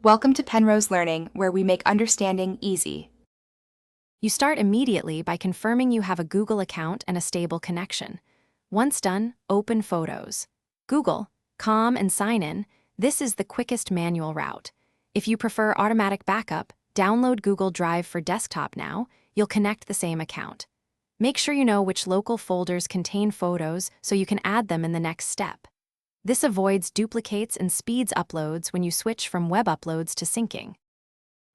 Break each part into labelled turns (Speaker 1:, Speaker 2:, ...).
Speaker 1: Welcome to Penrose Learning, where we make understanding easy.
Speaker 2: You start immediately by confirming you have a Google account and a stable connection. Once done, open Photos. Google, Com and sign in. This is the quickest manual route. If you prefer automatic backup, download Google Drive for desktop now. You'll connect the same account. Make sure you know which local folders contain photos so you can add them in the next step. This avoids duplicates and speeds uploads when you switch from web uploads to syncing.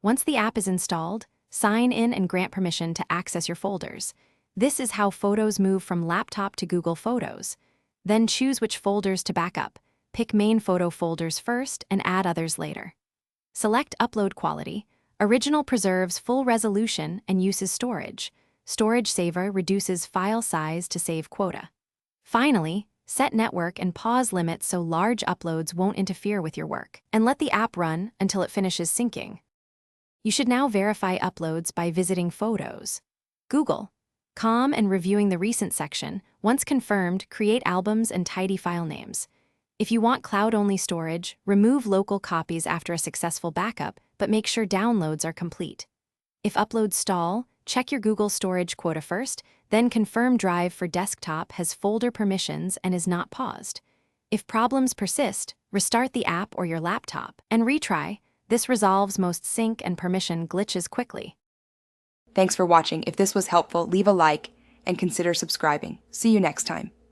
Speaker 2: Once the app is installed, sign in and grant permission to access your folders. This is how photos move from laptop to Google Photos. Then choose which folders to back up. Pick main photo folders first and add others later. Select Upload Quality. Original preserves full resolution and uses storage. Storage Saver reduces file size to save quota. Finally, set network and pause limits so large uploads won't interfere with your work, and let the app run until it finishes syncing. You should now verify uploads by visiting Photos. Google, Com and reviewing the Recent section. Once confirmed, create albums and tidy file names. If you want cloud-only storage, remove local copies after a successful backup, but make sure downloads are complete. If uploads stall, check your Google storage quota first, then confirm Drive for desktop has folder permissions and is not paused. If problems persist, restart the app or your laptop and retry. This resolves most sync and permission glitches quickly.
Speaker 1: Thanks for watching. If this was helpful, leave a like and consider subscribing. See you next time.